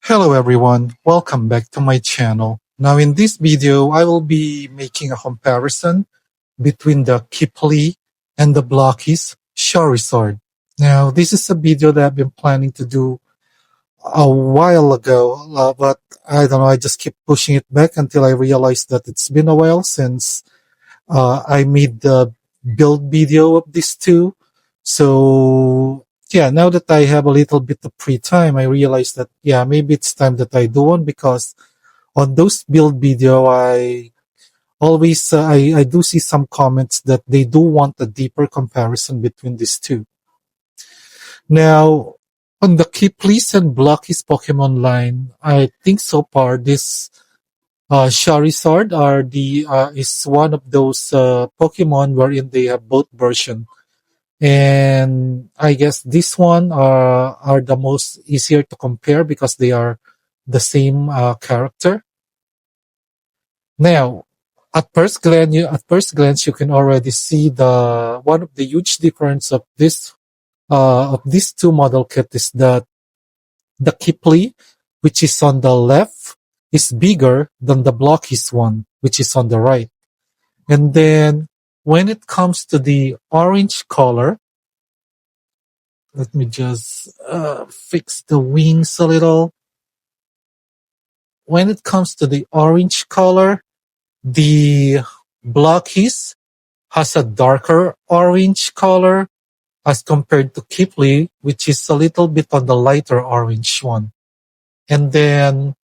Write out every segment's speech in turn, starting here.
Hello everyone, welcome back to my channel. Now in this video, I will be making a comparison between the Keepley and the Blokees Charizard. Now this is a video that I've been planning to do a while ago, but I don't know, I just keep pushing it back until I realized that it's been a while since I made the build video of these two. So yeah, now that I have a little bit of free time, I realized that maybe it's time that I do one, because on those build video, I always I do see some comments that they do want a deeper comparison between these two. Now, on the Keepley's and Blokees Pokemon line, I think so far this Charizard is one of those Pokemon wherein they have both versions. And I guess this one are the most easier to compare because they are the same character. Now, at first glance, you can already see the one of the huge difference of these two model kits is that the Keepley, which is on the left, is bigger than the Blokees one, which is on the right. And then when it comes to the orange color, let me just fix the wings a little. When it comes to the orange color, the Blokees has a darker orange color as compared to Keepley, which is a little bit on the lighter orange one. And then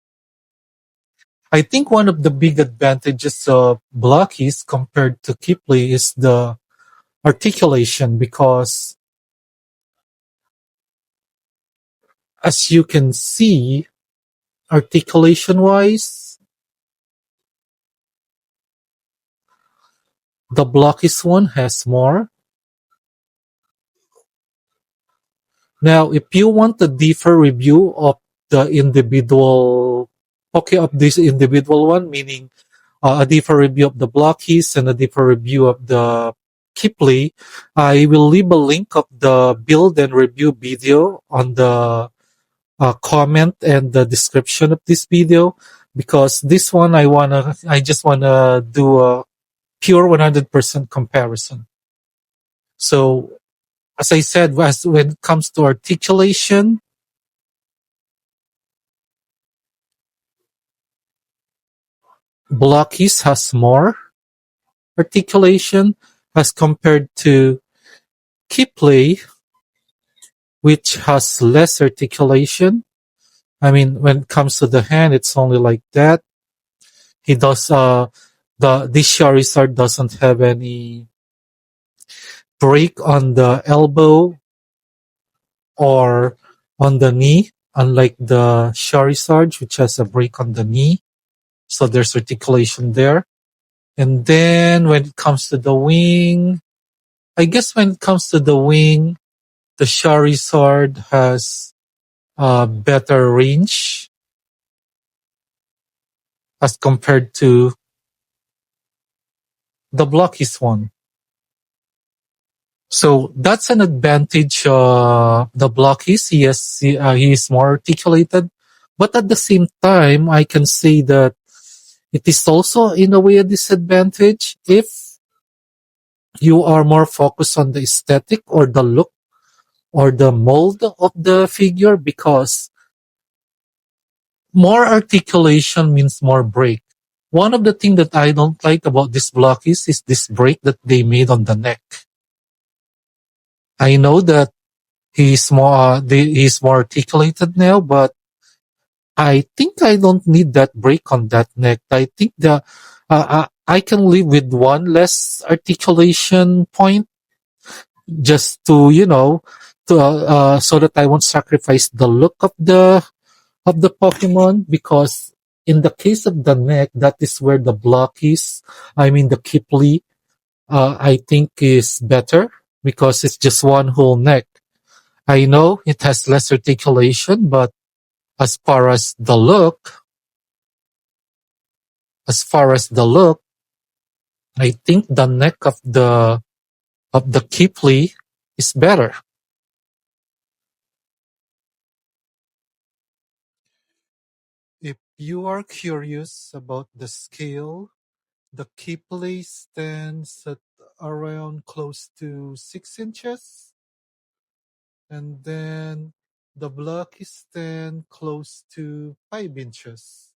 I think one of the big advantages of Blokees compared to Keepley is the articulation, because as you can see, articulation wise, the Blokees one has more. Now, if you want a deeper review of the individual of this individual one, meaning a deeper review of the Blokees and a deeper review of the Keepley, I will leave a link of the build and review video on the comment and the description of this video, because this one I just wanna do a pure 100% comparison. So as I said, when it comes to articulation, Blokees has more articulation as compared to Keepley, which has less articulation. I mean, when it comes to the hand, it's only like that. He does this Charizard doesn't have any break on the elbow or on the knee, unlike the Charizard, which has a break on the knee. So there's articulation there. And then when it comes to the wing, I guess when it comes to the wing, the Charizard has better range as compared to the Blokees one. So that's an advantage. The Blokees, he is more articulated, but at the same time, I can say that it is also in a way a disadvantage if you are more focused on the aesthetic or the look or the mold of the figure, because more articulation means more break. One of the things that I don't like about this Blokees is this break that they made on the neck. I know that he's more articulated now, but I think I don't need that break on that neck. I think I can live with one less articulation point, just to so that I won't sacrifice the look of the Pokemon, because in the case of the neck, that is where the Blokees, I mean the Keepley, I think is better, because it's just one whole neck. I know it has less articulation, but as far as the look, I think the neck of the Keepley is better. If you are curious about the scale, the Keepley stands at around close to 6 inches, and then the Blokees stand close to 5 inches.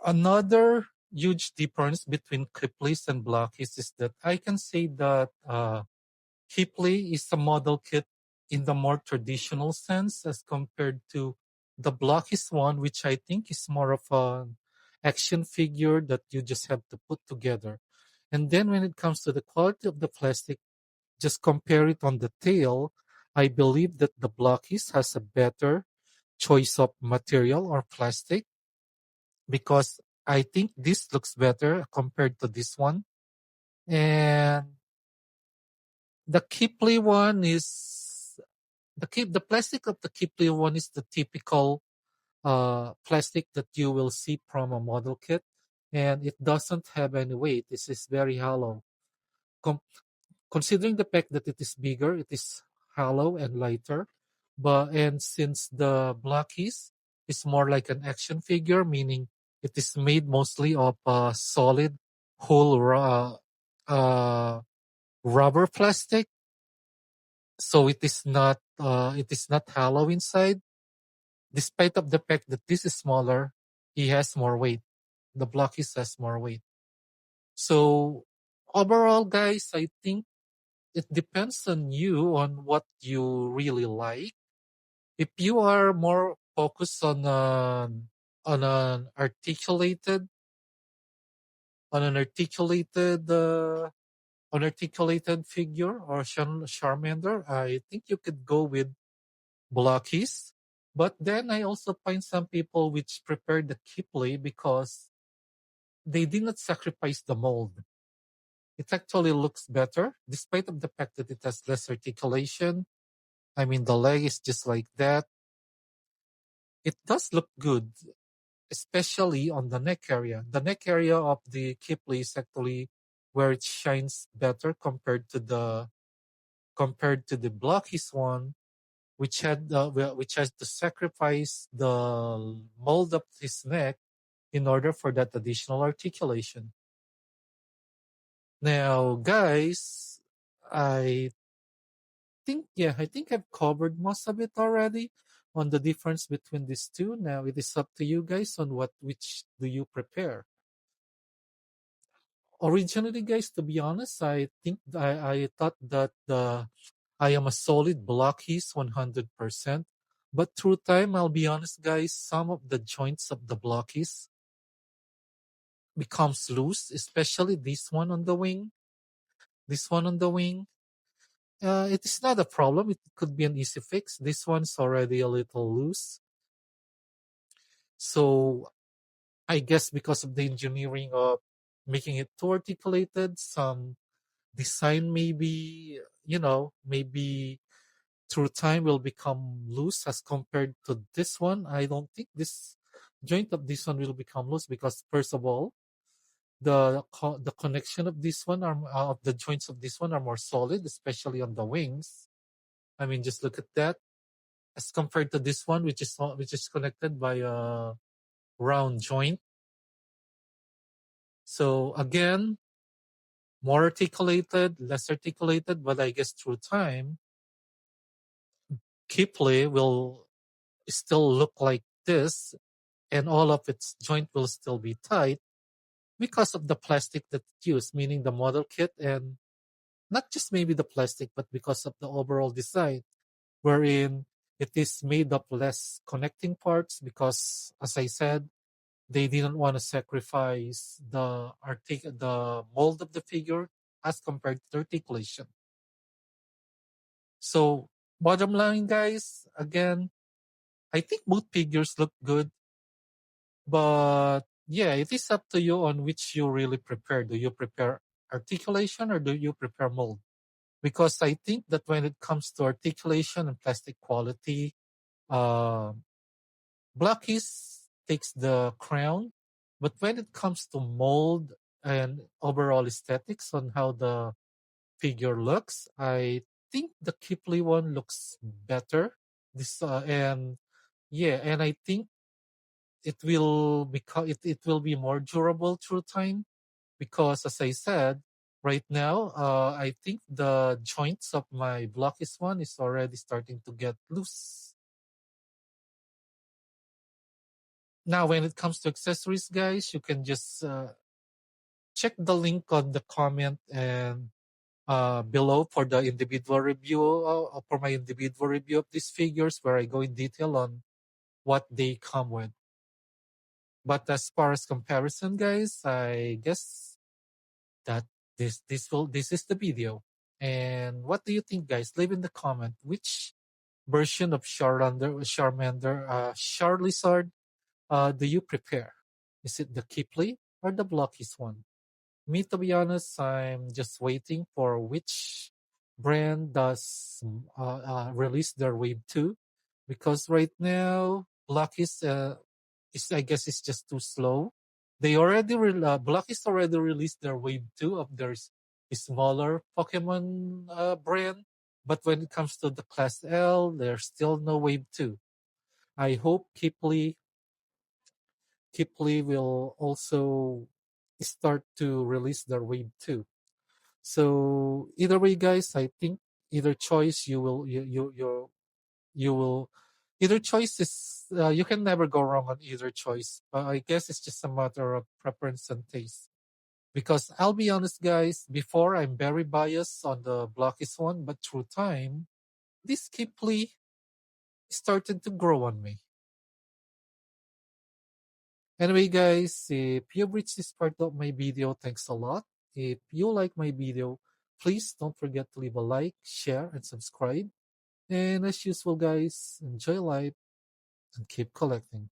Another huge difference between Kipleys and Blokees is that I can say that Keepley is a model kit in the more traditional sense as compared to the Blokees one, which I think is more of an action figure that you just have to put together. And then when it comes to the quality of the plastic, just compare it on the tail. I believe that the Blokees has a better choice of material or plastic because I think this looks better compared to this one. And the Keepley one is the plastic of the Keepley one is the typical plastic that you will see from a model kit, and it doesn't have any weight. This is very hollow. Com- Considering the fact that it is bigger, it is hollow and lighter. But and since the Blockies is more like an action figure, meaning it is made mostly of solid whole rubber plastic, so it is not hollow inside. Despite of the fact that this is smaller, he has more weight. The Blockies has more weight. So overall, guys, I think it depends on you on what you really like. If you are more focused on an articulated on an articulated unarticulated figure or Charmander, I think you could go with Blockies. But then I also find some people which prefer the Keepley because they did not sacrifice the mold. It actually looks better, despite of the fact that it has less articulation. I mean, the leg is just like that. It does look good, especially on the neck area. The neck area of the Keepley is actually where it shines better compared to the Blockies one, which has to sacrifice the mold of his neck in order for that additional articulation. Now, guys, I I think I've covered most of it already on the difference between these two. Now it is up to you guys on which do you prepare. Originally, guys, to be honest, I thought that I am a solid Blockies 100%. But through time, I'll be honest, guys, some of the joints of the Blockies becomes loose, especially this one on the wing. This one on the wing. It is not a problem. It could be an easy fix. This one's already a little loose. So I guess because of the engineering of making it too articulated, some design maybe through time will become loose as compared to this one. I don't think this joint of this one will become loose because first of all, the connection of this one are of the joints of this one are more solid, especially on the wings. I mean, just look at that as compared to this one, which is connected by a round joint. So again, more articulated, less articulated, but I guess through time, Keepley will still look like this, and all of its joint will still be tight because of the plastic that it used, meaning the model kit, and not just maybe the plastic, but because of the overall design, wherein it is made of less connecting parts because, as I said, they didn't want to sacrifice the mold of the figure as compared to the articulation. So, bottom line, guys, again, I think both figures look good, but yeah, it is up to you on which you really prepare. Do you prepare articulation or do you prepare mold? Because I think that when it comes to articulation and plastic quality, uh, Blockies takes the crown. But when it comes to mold and overall aesthetics on how the figure looks, I think the Keepley one looks better. This and yeah, and I think it will become it will be more durable through time because, as I said, right now, I think the joints of my Blokees one is already starting to get loose. Now, when it comes to accessories, guys, you can just check the link on the comment and below for the individual review for my individual review of these figures, where I go in detail on what they come with. But as far as comparison, guys, I guess that this is the video. And what do you think, guys? Leave in the comment which version of Charizard do you prefer? Is it the Keepley or the Blokees one? Me, to be honest, I'm just waiting for which brand does release their Wave 2, because right now Blokees is, I guess, it's just too slow. They already Blokees already released their Wave 2 of their smaller Pokemon brand, but when it comes to the Class L, there's still no Wave 2. I hope Keepley will also start to release their Wave 2. So either way, guys, I think either choice you will either choice is you can never go wrong on either choice. I guess it's just a matter of preference and taste. Because I'll be honest, guys, before I'm very biased on the Blokees one, but through time, this Keepley started to grow on me. Anyway, guys, if you've reached this part of my video, thanks a lot. If you like my video, please don't forget to leave a like, share, and subscribe. And as usual, guys, enjoy life and keep collecting.